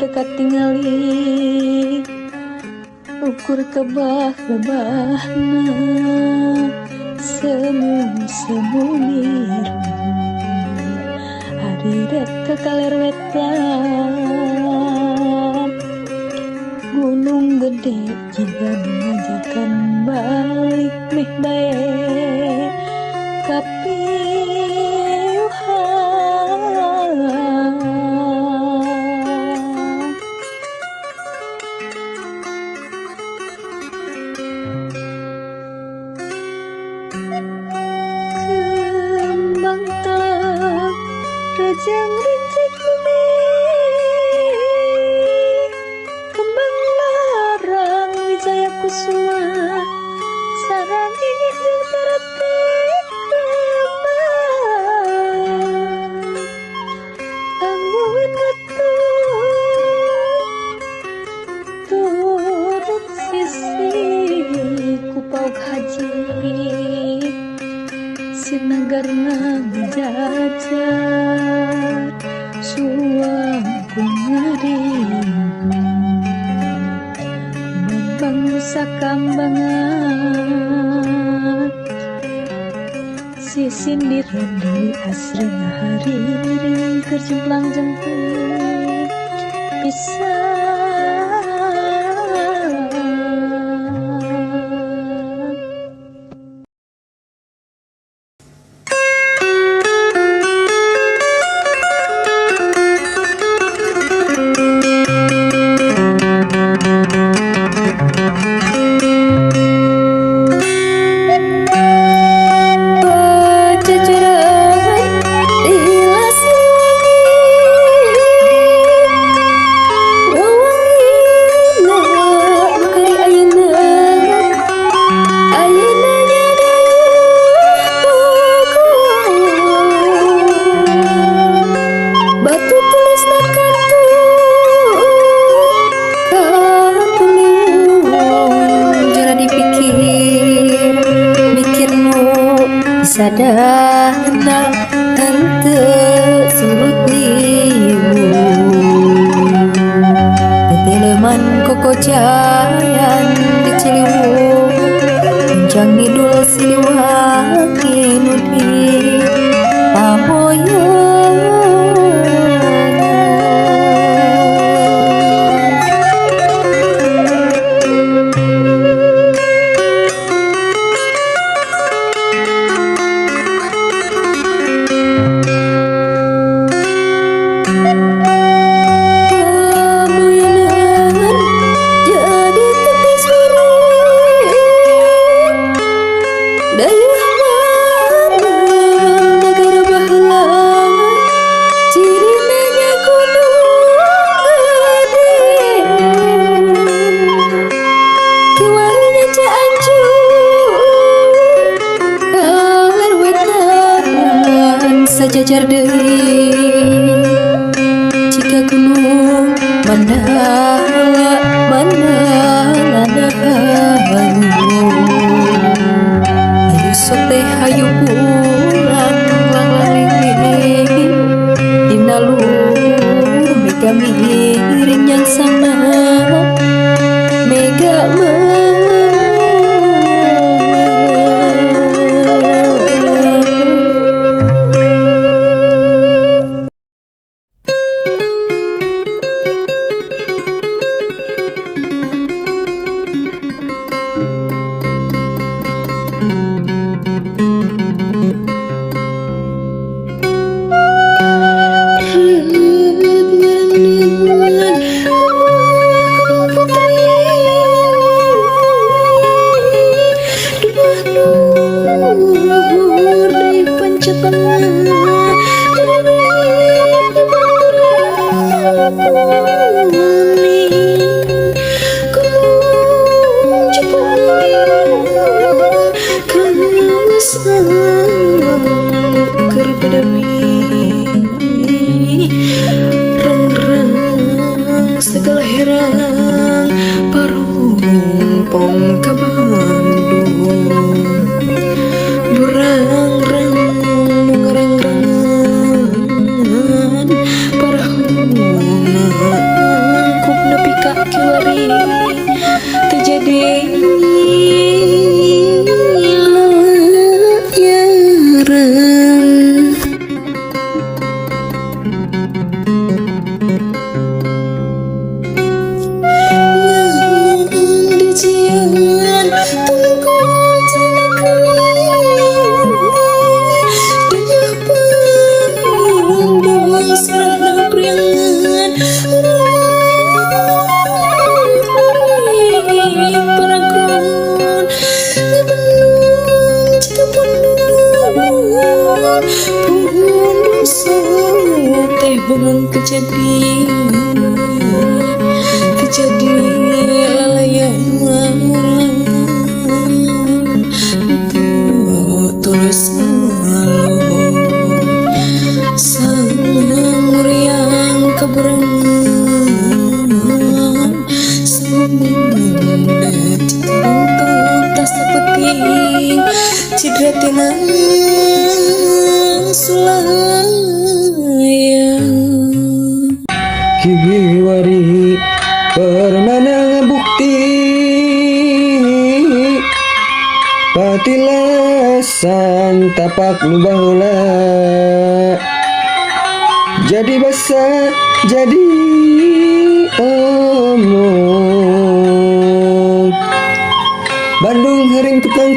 teka tingali ukur kebah-kebahna semu-semu biru hadirat kekalerwetan gunung gede juga mengajarkan balik meh bae kapiuhan kembang telak rejang rintik bumi kembang larang wijaya kusuma sarang ini terti kembang anggun metu turut sisi kupau haji sinagarna jajar suang kumari membangun sakambangan si sindiran Dewi Asri hari kerjemplang jemput pisah sadana tante surut liwu teteleman koko jayan di Ciliwung Panjang idul siliwangi nudi pamoyan sajajar deui jika gunung mana ayo sok teh hayu pulang langling dina luhur mega miring yang sana mega Beban kejadian layang tulus selalu sang yang keberangan semua untuk tak seperti cidra tinang sulayang kiwari permana bukti patilasan tapak nu baheula jadi basa jadi omong Bandung hering tukang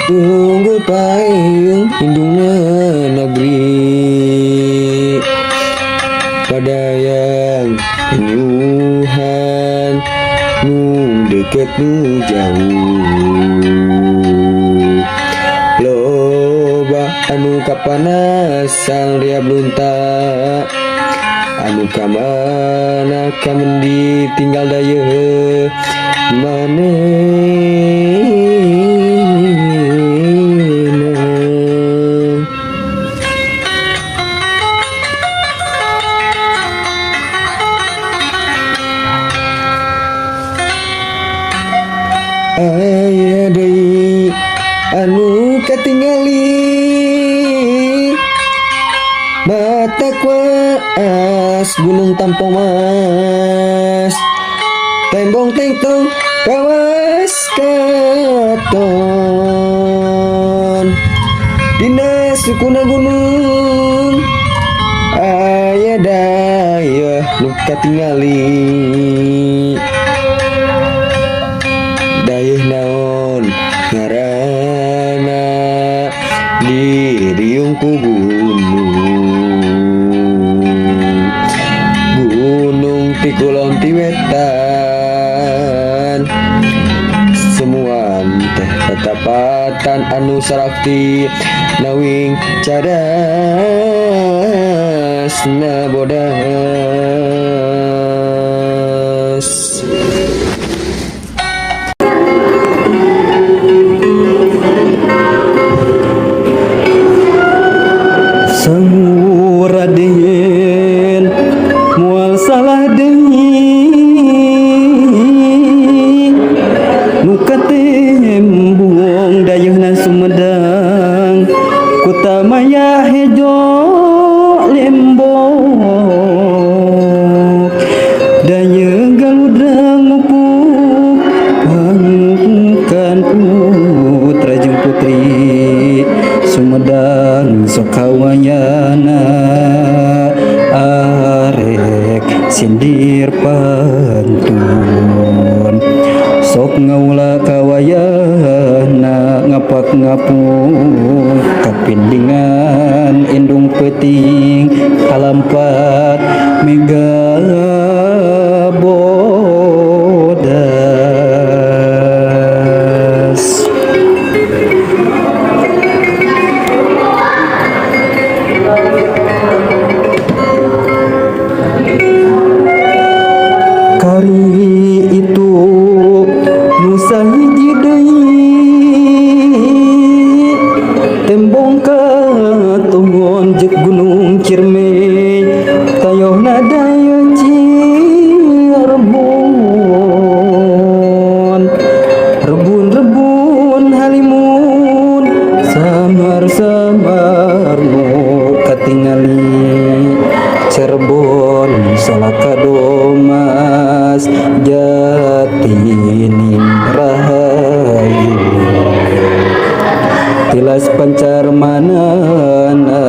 tunggu payung indungna negeri pada yang penyuhan nu deket nu jauh loba anu kapanasan ria belunta anu kamana kamendi tinggal daya manehna aya deui anu katingali mata kuas gunung tampong mas tembong tengtong kawas katon dina sukuna gunung aya daya nu katingali dayeuh naon ngaranna diriung ku gunung ti kulon ti wetan semua teh petapatan anu sarakti nawing cadas na bodas sang Raden mual salah deui nu katembung dayeuhna Sumedang kota maya hejo lembok dayeuh galudang ngupuk pangkan putra jeung putri Sumedang sok kawayana arek sindir pantun sok ngaula kawayana ngapak ngapung kapindingan indung peuting kalampat mega bodas kari itu nusa hiji deui tembong katongon jeung gunung Ciremay tayohna daya Cirebon rebun halimun samar-samar nu katingali Cirebon salaka domas jatining rahayu tilas pancarmanana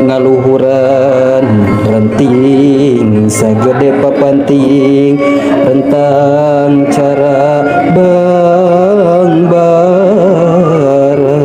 ngaluhuran renting sagede papanting tentang cara bang bara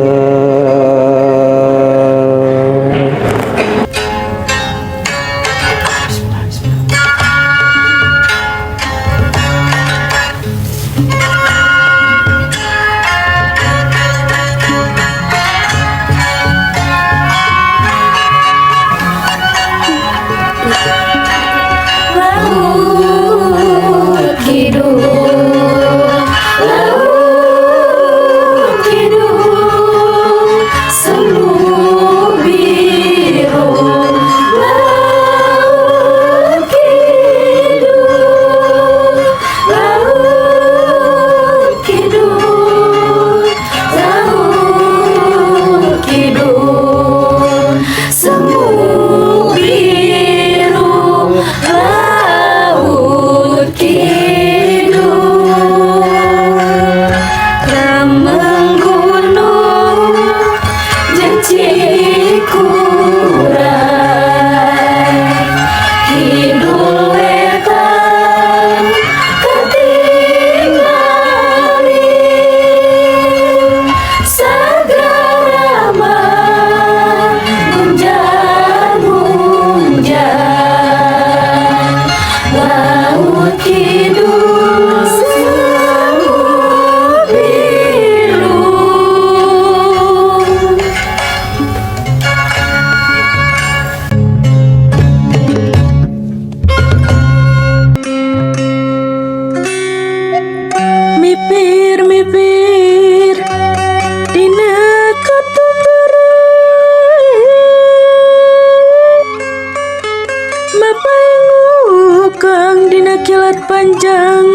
kilat panjang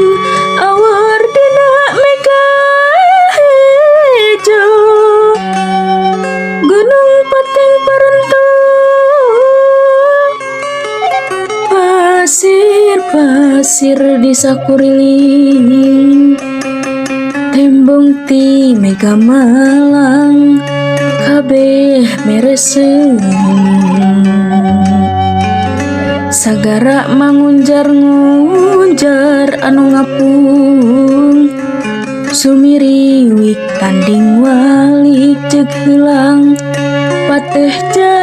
awar dina mega hejo gunung pating parentung pasir-pasir di sakuriling tembong ti mega malang kabeh mereseng sagara mangunjar-ngunjar anu ngapung sumiriwik tanding walik ceuk heulang pateh jangjang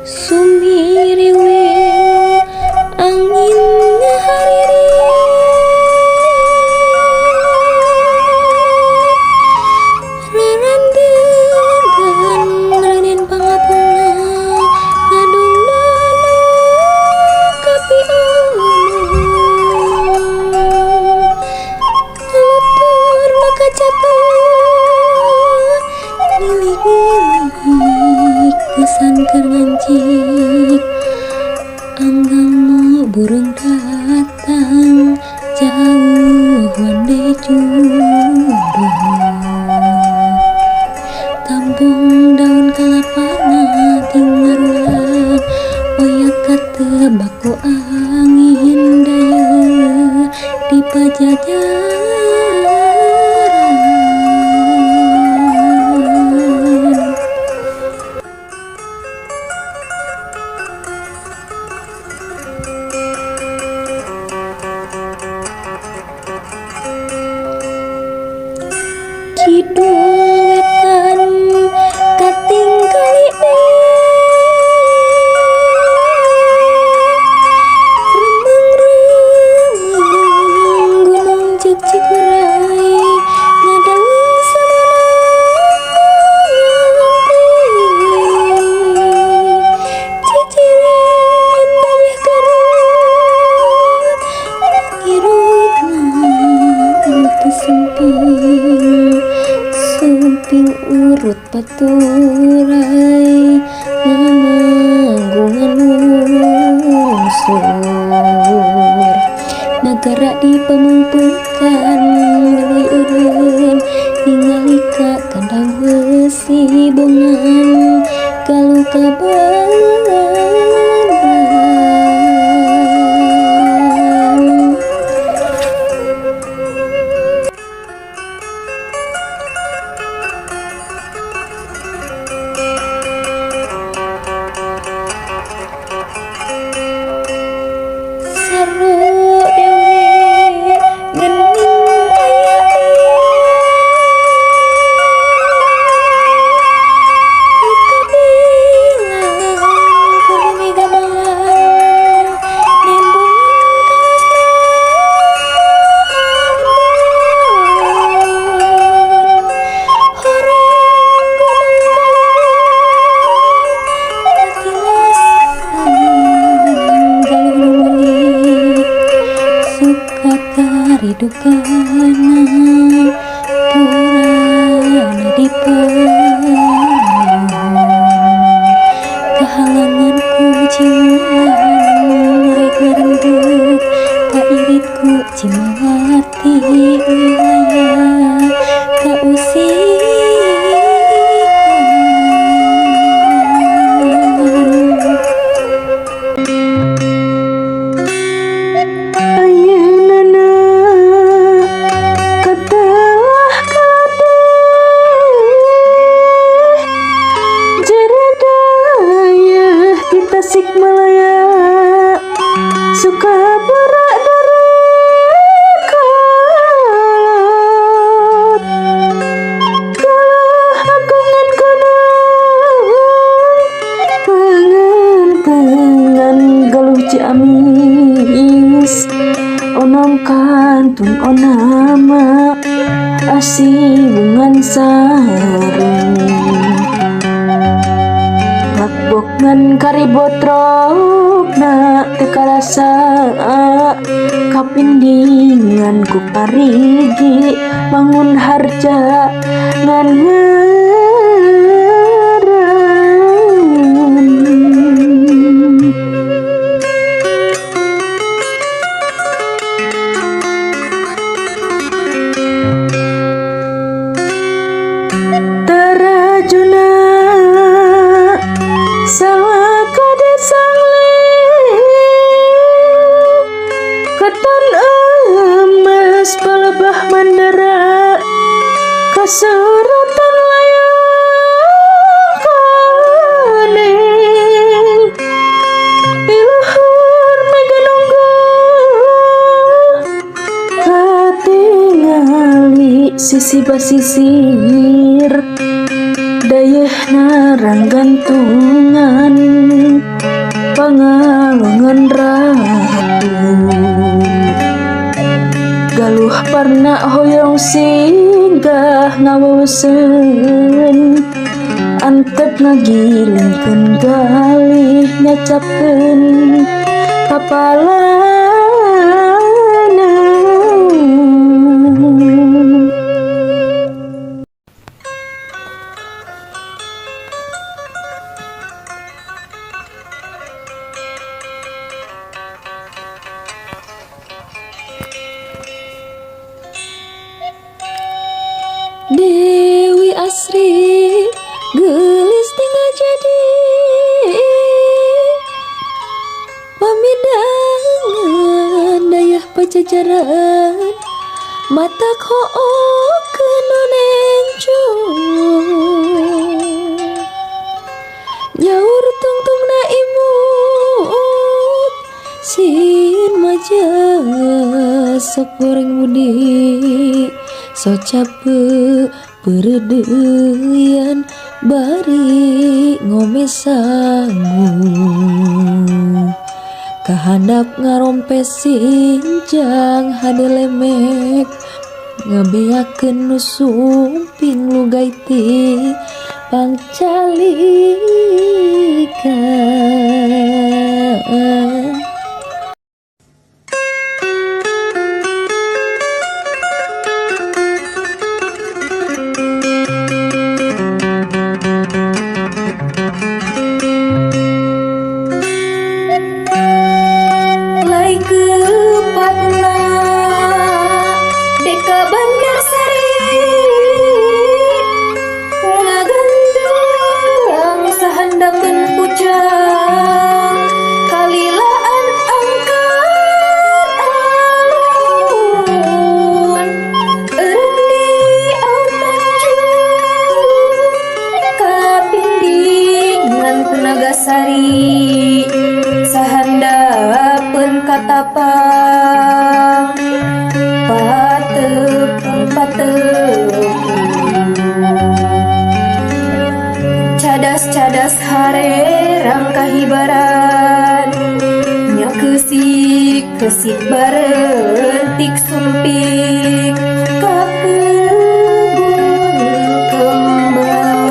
sumiriwik angin ngahariri kesan keranjik anggamu burung datang jauh wande jodoh tambung daun kalapana tinggalan oyak kata bako angin daya di pajajaran kidul wetan kating kali remeng-remeng gunung cek cikuray ngadang samanang cicirin banyak karut ngirutna anu teu sumping urut paturai nanggungan lungsur nagara di pamengpekan deui eureun ningali ka kandang besi bongan galuh kabar dukana purana di payung kehalanganku jiwan rek ngarendeg ka iritku cimawati wilayah ka Tasikmalaya suka berak derekat kalah agungan gunung pengan galuh ciamis onam kantun onama asibungan sarung ngan karibotrokna teu karasa kapindingan ku parigi bangun harja ngan mandara kasuratan layang kane iluhur meganunggal katingali sisi basisir dayehna ranggantungan pangalongan ratu galuh parna hoyong singgah ngawusen antep ngagilingkeun galih nyacapkeun kapalana. Dewi Asri gelis tengah jadi pamidangan dayah pajajaran mata ko'o kenonencu nyaur tungtung na imut sin maja sok goreng budi so cape peredeyan bari ngomesangu kahandap ngarompe sinjang hade lemek ngabeakeun nu sumping lugaiti pangcalikan. Sari sahandapeun katapang pateup cadas-cadas hare rangka hibaran nya kesik barentik sumpik ka kebun kembang.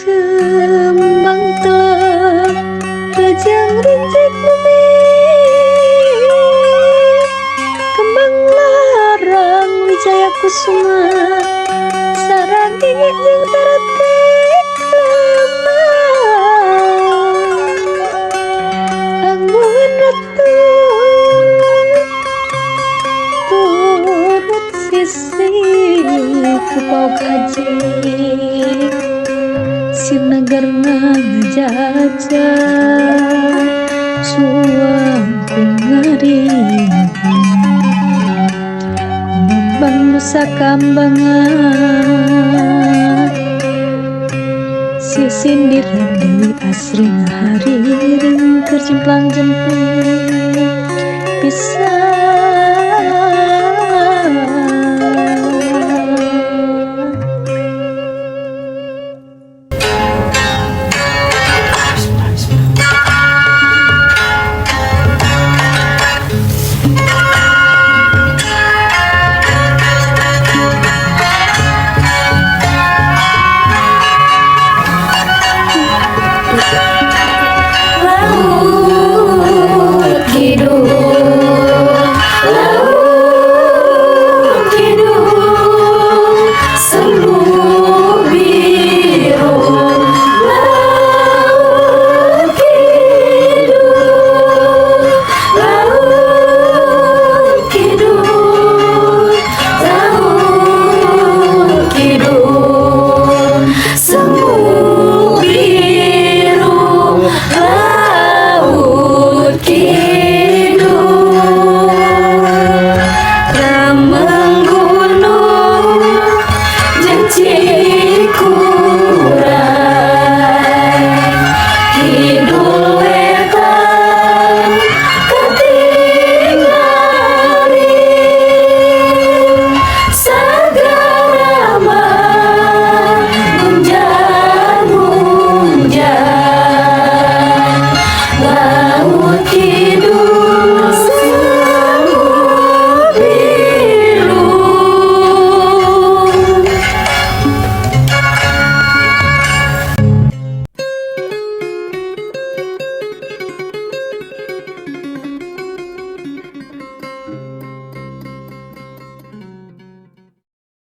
Kembang telah rejang rintik bumi, kembang larang wijaya kusuma, sarang ingin yang tertik lemah, anggun ratu turut sisi kupau kaji. Sinagarna ngajajah suang kungaring kumambang nusa kambangan si sindiran Dewi Asri ngahariring kercimplang jemput bisa